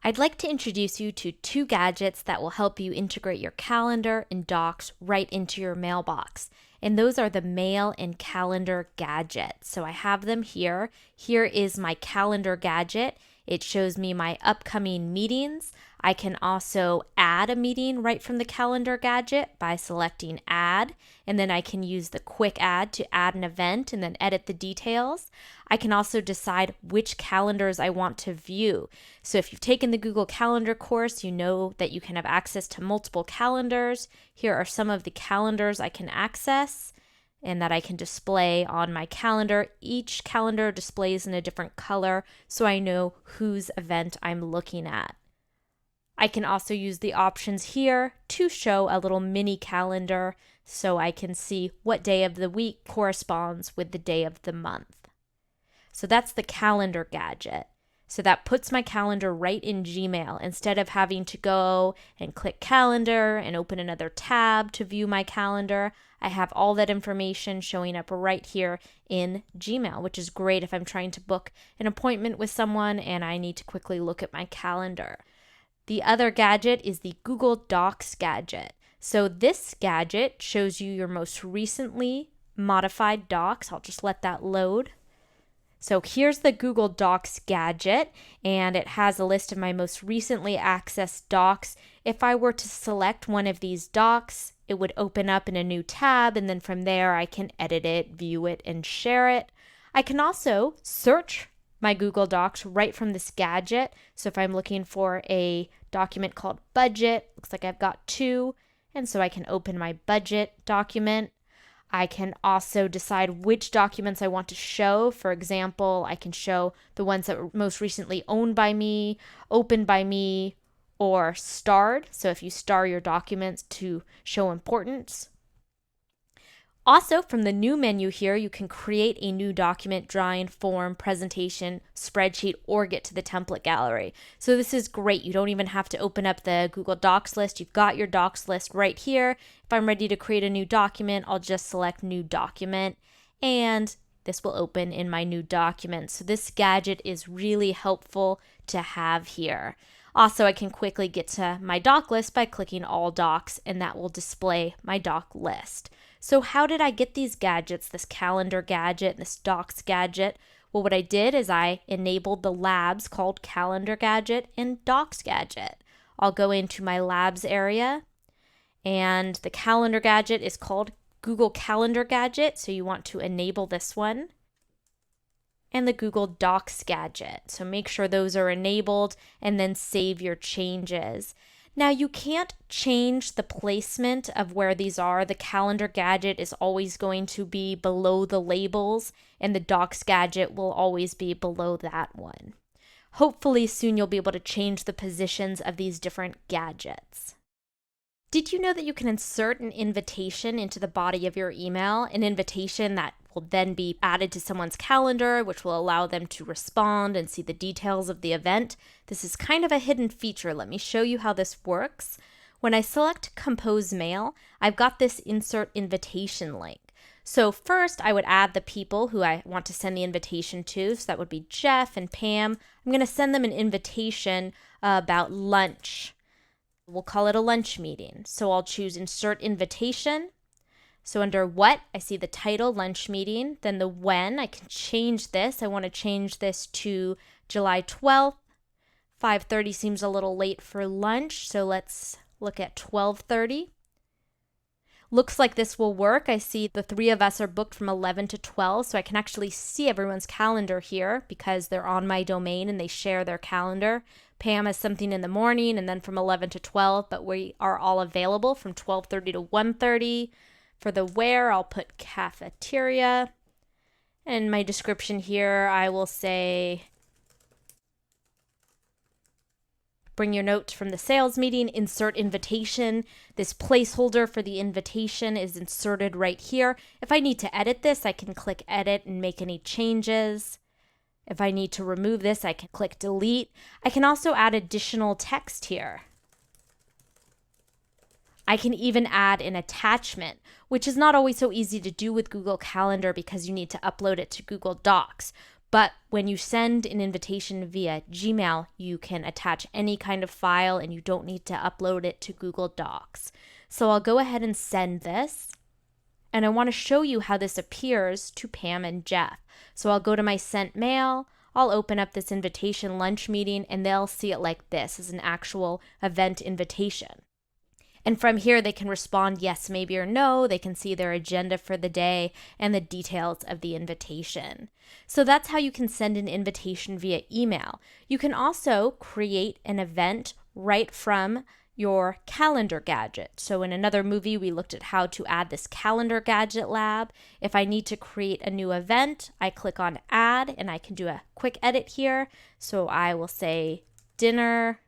I'd like to introduce you to two gadgets that will help you integrate your calendar and docs right into your mailbox. And those are the mail and calendar gadgets. So I have them here. Here is my calendar gadget. It shows me my upcoming meetings. I can also add a meeting right from the calendar gadget by selecting add, and then I can use the quick add to add an event and then edit the details. I can also decide which calendars I want to view. So if you've taken the Google Calendar course, you know that you can have access to multiple calendars. Here are some of the calendars I can access and that I can display on my calendar. Each calendar displays in a different color, so I know whose event I'm looking at. I can also use the options here to show a little mini calendar so I can see what day of the week corresponds with the day of the month. So that's the calendar gadget. So that puts my calendar right in Gmail instead of having to go and click calendar and open another tab to view my calendar. I have all that information showing up right here in Gmail, which is great if I'm trying to book an appointment with someone and I need to quickly look at my calendar. The other gadget is the Google Docs gadget. So this gadget shows you your most recently modified docs. I'll just let that load. So here's the Google Docs gadget, and it has a list of my most recently accessed docs. If I were to select one of these docs, it would open up in a new tab, and then from there I can edit it, view it, and share it. I can also search my Google Docs right from this gadget. So if I'm looking for a document called budget, looks like I've got two, and so I can open my budget document. I can also decide which documents I want to show. For example, I can show the ones that were most recently owned by me, opened by me, or starred. So if you star your documents to show importance. Also, from the new menu here, you can create a new document, drawing, form, presentation, spreadsheet, or get to the template gallery. So this is great. You don't even have to open up the Google Docs list. You've got your docs list right here. If I'm ready to create a new document, I'll just select new document, and this will open in my new document. So this gadget is really helpful to have here. Also, I can quickly get to my doc list by clicking all docs, and that will display my doc list. So how did I get these gadgets, this calendar gadget, this docs gadget? Well, what I did is I enabled the labs called calendar gadget and docs gadget. I'll go into my labs area, and the calendar gadget is called Google Calendar gadget, so you want to enable this one. And the Google Docs gadget. So make sure those are enabled and then save your changes. Now you can't change the placement of where these are. The calendar gadget is always going to be below the labels, and the docs gadget will always be below that one. Hopefully soon you'll be able to change the positions of these different gadgets. Did you know that you can insert an invitation into the body of your email, an invitation that will then be added to someone's calendar, which will allow them to respond and see the details of the event? This is kind of a hidden feature. Let me show you how this works. When I select Compose Mail, I've got this Insert Invitation link. So first, I would add the people who I want to send the invitation to. So that would be Jeff and Pam. I'm going to send them an invitation about lunch. We'll call it a lunch meeting. So I'll choose Insert Invitation. So under what, I see the title, lunch meeting. Then the when, I can change this. I want to change this to July 12th. 5:30 seems a little late for lunch, so let's look at 12:30. Looks like this will work. I see the three of us are booked from 11 to 12, so I can actually see everyone's calendar here because they're on my domain and they share their calendar. Pam has something in the morning and then from 11 to 12, but we are all available from 12:30 to 1:30. For the where, I'll put cafeteria. And my description here, I will say, bring your notes from the sales meeting, insert invitation. This placeholder for the invitation is inserted right here. If I need to edit this, I can click edit and make any changes. If I need to remove this, I can click delete. I can also add additional text here. I can even add an attachment, which is not always so easy to do with Google Calendar because you need to upload it to Google Docs. But when you send an invitation via Gmail, you can attach any kind of file and you don't need to upload it to Google Docs. So I'll go ahead and send this. And I want to show you how this appears to Pam and Jeff. So I'll go to my sent mail, I'll open up this invitation lunch meeting, and they'll see it like this as an actual event invitation. And from here, they can respond yes, maybe, or no. They can see their agenda for the day and the details of the invitation. So that's how you can send an invitation via email. You can also create an event right from your calendar gadget. So in another movie, we looked at how to add this calendar gadget lab. If I need to create a new event, I click on add and I can do a quick edit here. So I will say dinner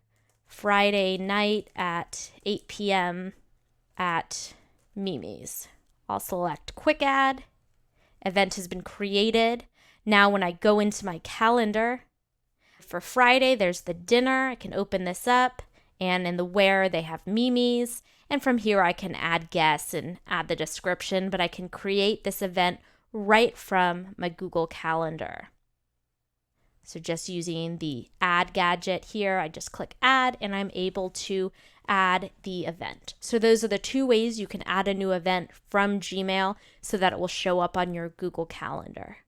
Friday night at 8 p.m. at Mimi's. I'll select quick add. Event has been created. Now when I go into my calendar, for Friday, there's the dinner. I can open this up. And in the where, they have Mimi's. And from here, I can add guests and add the description, but I can create this event right from my Google Calendar. So just using the add gadget here, I just click add and I'm able to add the event. So those are the two ways you can add a new event from Gmail so that it will show up on your Google Calendar.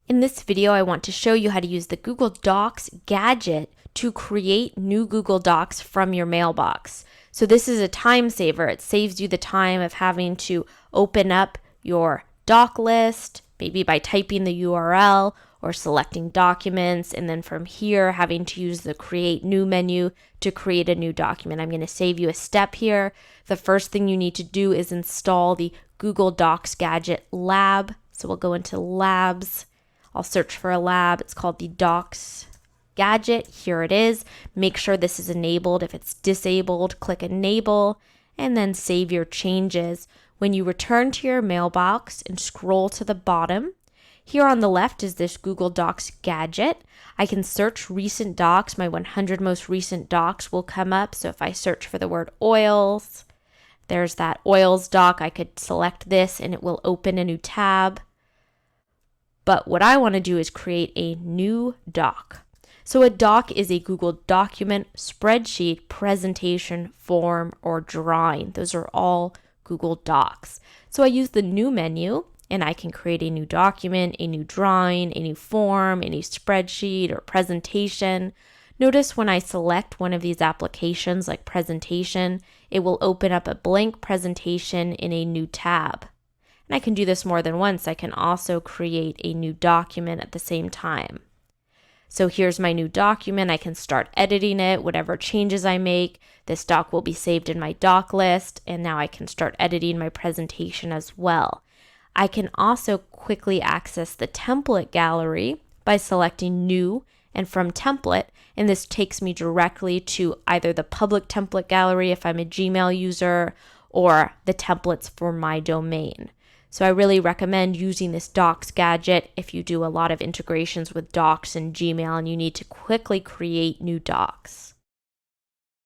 In this video, I want to show you how to use the Google Docs gadget to create new Google Docs from your mailbox. So this is a time saver. It saves you the time of having to open up your doc list, maybe by typing the URL or selecting documents, and then from here having to use the create new menu to create a new document. I'm going to save you a step here. The first thing you need to do is install the Google Docs gadget lab. So we'll go into labs. I'll search for a lab. It's called the Docs gadget. Here it is. Make sure this is enabled. If it's disabled, click enable and then save your changes. When you return to your mailbox and scroll to the bottom, here on the left is this Google Docs gadget. I can search recent docs. My 100 most recent docs will come up. So if I search for the word oils, there's that oils doc. I could select this and it will open a new tab. But what I want to do is create a new doc. So a doc is a Google document, spreadsheet, presentation, form, or drawing. Those are all Google Docs. So I use the new menu and I can create a new document, a new drawing, a new form, a new spreadsheet or presentation. Notice when I select one of these applications like presentation, it will open up a blank presentation in a new tab. And I can do this more than once. I can also create a new document at the same time. So here's my new document. I can start editing it. Whatever changes I make, this doc will be saved in my doc list. And now I can start editing my presentation as well. I can also quickly access the template gallery by selecting new and from template. And this takes me directly to either the public template gallery if I'm a Gmail user or the templates for my domain. So I really recommend using this Docs gadget if you do a lot of integrations with Docs and Gmail and you need to quickly create new docs.